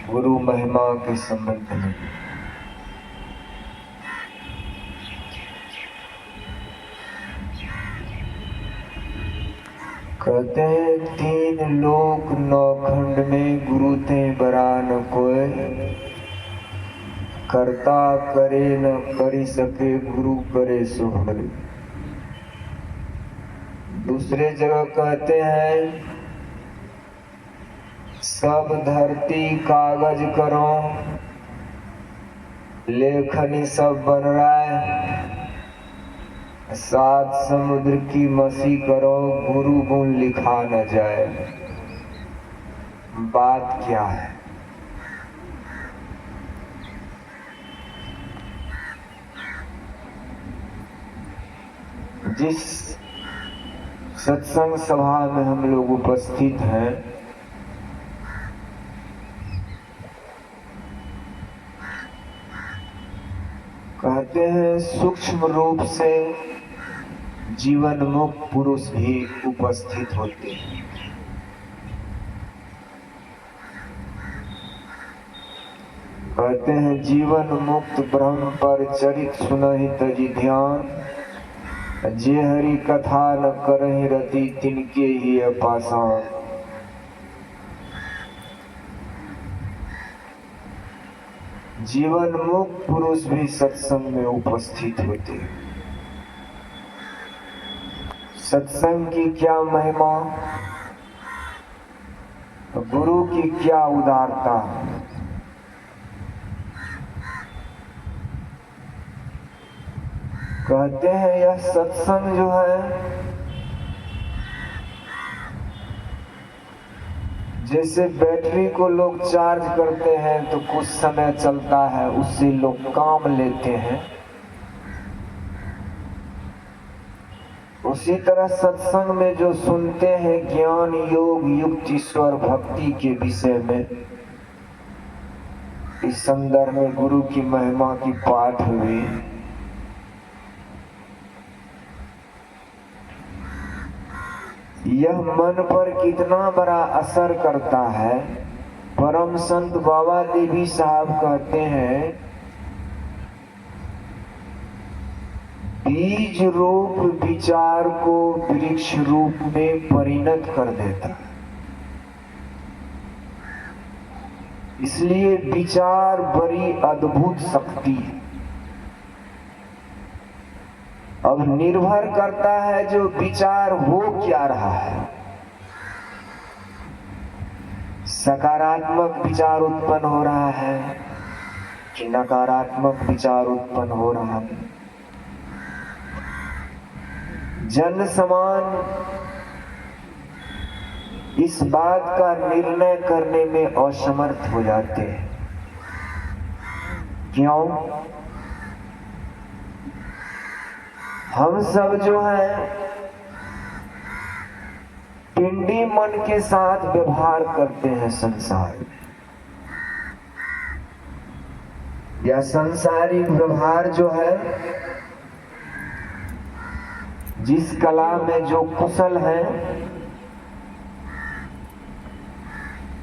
गुरु महिमा के संबंध में। कहते हैं तीन लोक नौखंड में गुरु थे बरा न कोय, करता करे न करी सके गुरु करे सो हरि। दूसरे जगह कहते हैं सब धरती कागज करो, लेखनी सब बन रहा है, सात समुद्र की मसी करो, गुरु गुण लिखा न जाए। बात क्या है? जिस सत्संग सभा में हम लोग उपस्थित हैं, कहते हैं सूक्ष्म रूप से जीवन मुक्त पुरुष भी उपस्थित होते हैं। कहते हैं जीवन मुक्त ब्रह्म पर चरित सुनहि तजी ध्यान, जे हरि कथा न करहि रति तिनके ही अपासान। जीवन मुक्त पुरुष भी सत्संग में उपस्थित होते हैं। सत्संग की क्या महिमा, गुरु की क्या उदारता। कहते हैं यह सत्संग जो है जैसे बैटरी को लोग चार्ज करते हैं तो कुछ समय चलता है, उससे लोग काम लेते हैं। उसी तरह सत्संग में जो सुनते हैं ज्ञान योग युक्त ईश्वर भक्ति के विषय में, इस संदर्भ में गुरु की महिमा की पाठ हुई। यह मन पर कितना बड़ा असर करता है। परम संत बाबा देवी साहब कहते हैं बीज रूप विचार को वृक्ष रूप में परिणत कर देता है। इसलिए विचार बड़ी अद्भुत शक्ति है। अब निर्भर करता है जो विचार हो क्या रहा है। सकारात्मक विचार उत्पन्न हो रहा है कि नकारात्मक विचार उत्पन्न हो रहा है। जन समान इस बात का निर्णय करने में असमर्थ हो जाते हैं। क्यों? हम सब जो है पिंडी मन के साथ व्यवहार करते हैं संसार में। या संसारिक व्यवहार जो है, जिस कला में जो कुशल है,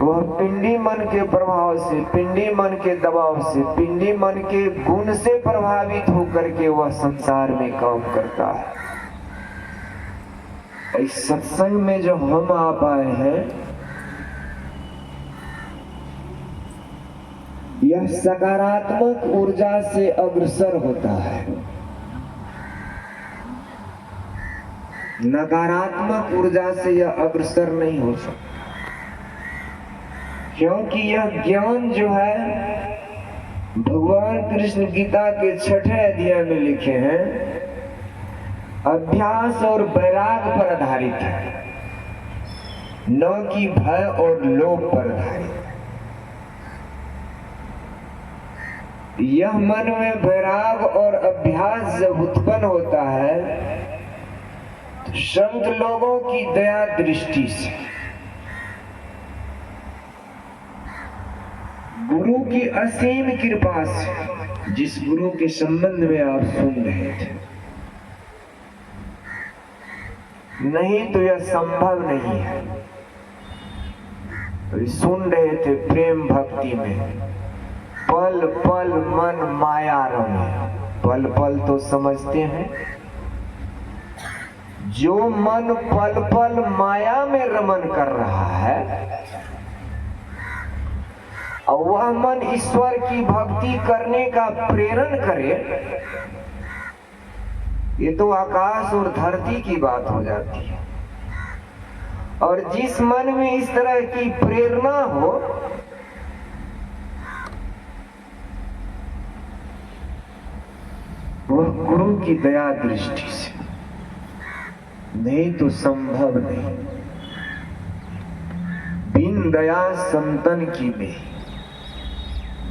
वह पिंडी मन के प्रभाव से, पिंडी मन के दबाव से, पिंडी मन के गुण से प्रभावित होकर के वह संसार में काम करता है। इस सत्संग में जो हम आ पाए हैं, यह सकारात्मक ऊर्जा से अग्रसर होता है। नकारात्मक ऊर्जा से यह अग्रसर नहीं हो सकता, क्योंकि यह ज्ञान जो है भगवान कृष्ण गीता के 6वें अध्याय में लिखे हैं, अभ्यास और वैराग पर आधारित है, न कि भय और लोभ पर आधारित है। यह मन में वैराग और अभ्यास जब उत्पन्न होता है, संत लोगों की दया दृष्टि से, गुरु की असीम कृपा से, जिस गुरु के संबंध में आप सुन रहे थे, नहीं तो यह संभव नहीं है। सुन रहे थे प्रेम भक्ति में, पल पल मन माया रमे। पल पल तो समझते हैं, जो मन पल पल माया में रमन कर रहा है और वह मन ईश्वर की भक्ति करने का प्रेरण करे, ये तो आकाश और धरती की बात हो जाती है। और जिस मन में इस तरह की प्रेरणा हो, वह गुरु की दया दृष्टि से, नहीं तो संभव नहीं। बिन दया संतन की में,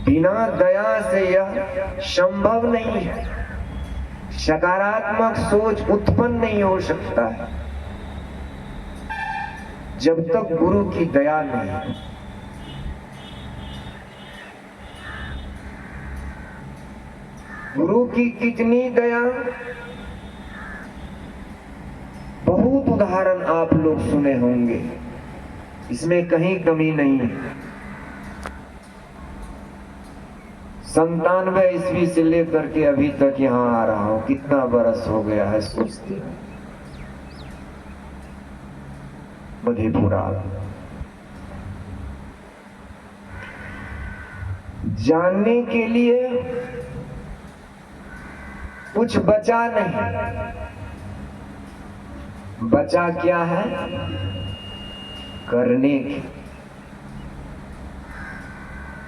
बिना दया से यह संभव नहीं है। सकारात्मक सोच उत्पन्न नहीं हो सकता है जब तक गुरु की दया नहीं। गुरु की कितनी दया, बहुत उदाहरण आप लोग सुने होंगे, इसमें कहीं कमी नहीं है। 97 ईस्वी से लेकर के अभी तक यहाँ आ रहा हूं, कितना बरस हो गया है सोचते हैं। मधेपुरा जानने के लिए कुछ बचा नहीं। बचा क्या है? करने की।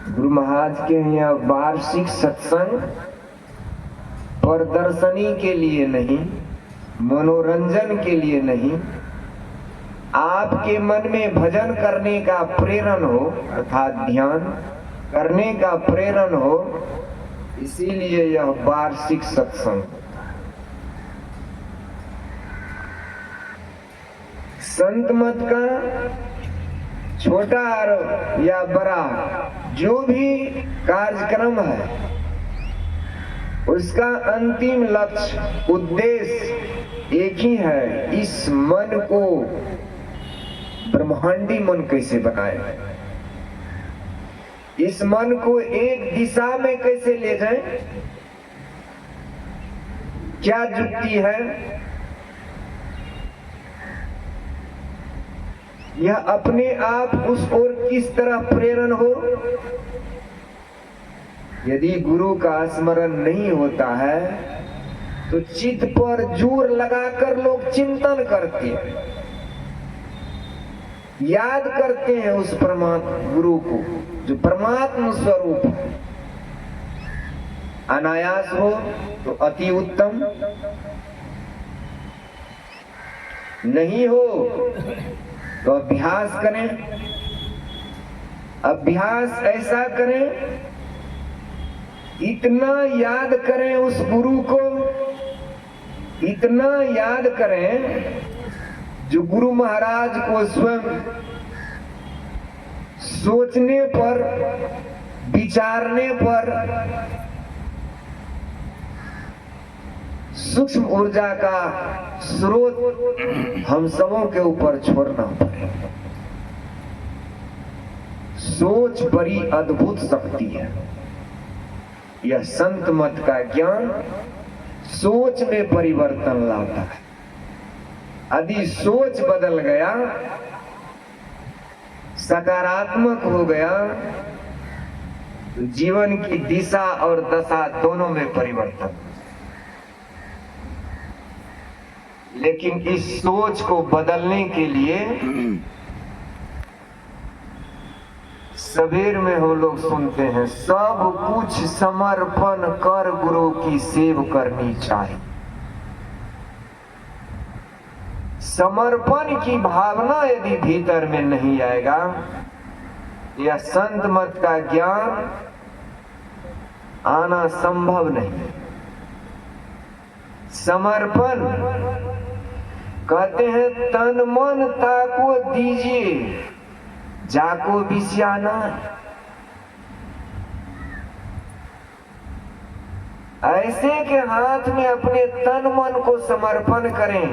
गुरु महाराज के यहाँ वार्षिक सत्संग प्रदर्शनी के लिए नहीं, मनोरंजन के लिए नहीं, आपके मन में भजन करने का प्रेरण हो, अर्थात ध्यान करने का प्रेरण हो, इसीलिए यह वार्षिक सत्संग। संत मत का छोटा या बड़ा जो भी कार्यक्रम है, उसका अंतिम लक्ष्य उद्देश्य एक ही है, इस मन को ब्रह्मांडी मन कैसे बनाए, इस मन को एक दिशा में कैसे ले जाए। क्या युक्ति है? यह अपने आप उस ओर किस तरह प्रेरण हो। यदि गुरु का स्मरण नहीं होता है तो चित्त पर जोर लगाकर लोग चिंतन करते हैं, याद करते हैं उस परमात्मा गुरु को जो परमात्मा स्वरूप है। अनायास हो तो अति उत्तम, नहीं हो तो अभ्यास करें। अभ्यास ऐसा करें, इतना याद करें उस गुरु को, इतना याद करें जो गुरु महाराज को स्वयं सोचने पर, विचारने पर सूक्ष्म ऊर्जा का स्रोत हम सबों के ऊपर छोड़ना पड़े। सोच बड़ी अद्भुत शक्ति है। यह संत मत का ज्ञान सोच में परिवर्तन लाता है। यदि सोच बदल गया, सकारात्मक हो गया, तो जीवन की दिशा और दशा दोनों में परिवर्तन। लेकिन इस सोच को बदलने के लिए सबेर में हम लोग सुनते हैं, सब कुछ समर्पण कर गुरु की सेव करनी चाहिए। समर्पण की भावना यदि भीतर में नहीं आएगा, यह संत मत का ज्ञान आना संभव नहीं। समर्पण कहते हैं तन मन ताको दीजिए, जाको बिस्याना। ऐसे के हाथ में अपने तन मन को समर्पण करें।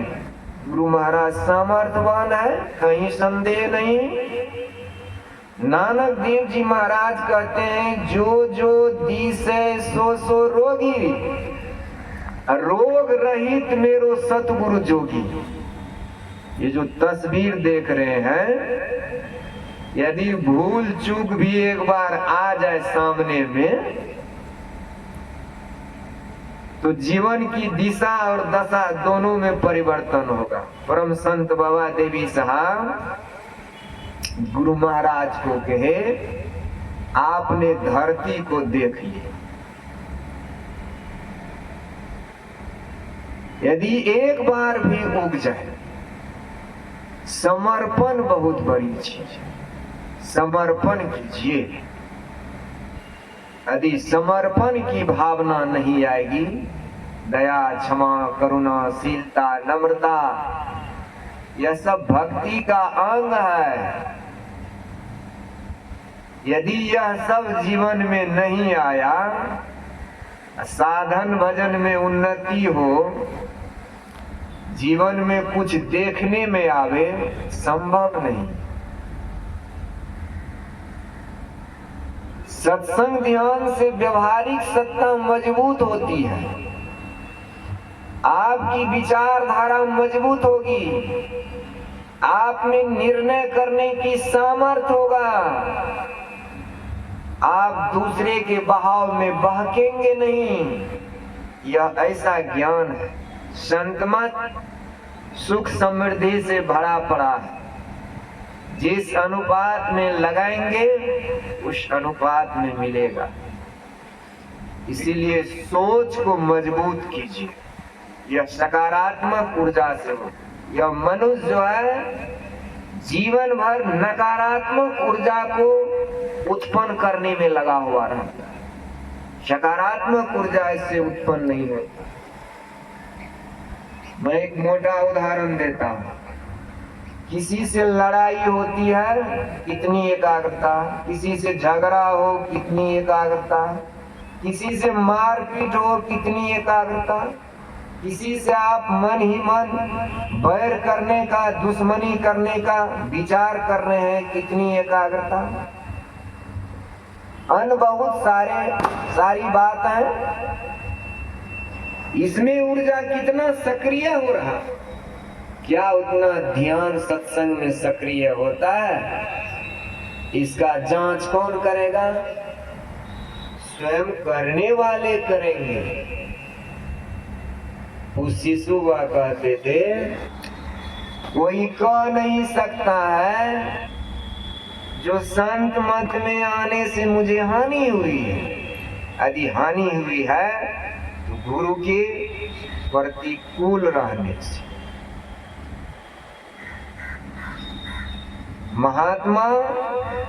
गुरु महाराज सामर्थ्यवान है, कहीं संदेह नहीं, नानक देव जी महाराज कहते हैं, जो जो दिसे सो सो रोगी, रोग रहित मेरो सतगुरु जोगी। ये जो तस्वीर देख रहे हैं, यदि भूल चूक भी एक बार आ जाए सामने में, तो जीवन की दिशा और दशा दोनों में परिवर्तन होगा। परम संत बाबा देवी साहब गुरु महाराज को कहे, आपने धरती को देख लिया, यदि एक बार भी उग जाए, समर्पण बहुत बड़ी चीज है, समर्पण कीजिए। यदि समर्पण की भावना नहीं आएगी, दया, क्षमा, करुणा, शीलता, नम्रता, यह सब भक्ति का अंग है। यदि यह सब जीवन में नहीं आया, साधन भजन में उन्नति हो, जीवन में कुछ देखने में आवे, संभव नहीं। सत्संग ध्यान से व्यवहारिक सत्ता मजबूत होती है, आपकी विचारधारा मजबूत होगी, आप में निर्णय करने की सामर्थ्य होगा, आप दूसरे के बहाव में बहकेंगे नहीं। यह ऐसा ज्ञान है, संत मत सुख समृद्धि से भरा पड़ा है, जिस अनुपात में लगाएंगे उस अनुपात में मिलेगा। इसीलिए सोच को मजबूत कीजिए, यह सकारात्मक ऊर्जा से हो। यह मनुष्य जो है जीवन भर नकारात्मक ऊर्जा को उत्पन्न करने में लगा हुआ रहता है, सकारात्मक ऊर्जा इससे उत्पन्न नहीं होती। मैं एक मोटा उदाहरण देता हूं, किसी से लड़ाई होती है, कितनी एकाग्रता, किसी से झगड़ा हो, कितनी एकाग्रता, किसी से मारपीट हो, कितनी एकाग्रता, किसी से आप मन ही मन बैर करने का, दुश्मनी करने का विचार कर रहे हैं, कितनी एकाग्रता। अन्य बहुत सारी बात है, इसमें ऊर्जा कितना सक्रिय हो रहा, क्या उतना ध्यान सत्संग में सक्रिय होता है? इसका जांच कौन करेगा? स्वयं करने वाले करेंगे। उस शिशु हुआ कहते थे, कोई कह नहीं सकता है जो संत मत में आने से मुझे हानि हुई है। यदि हानि हुई है तो गुरु के प्रतिकूल रहने से। महात्मा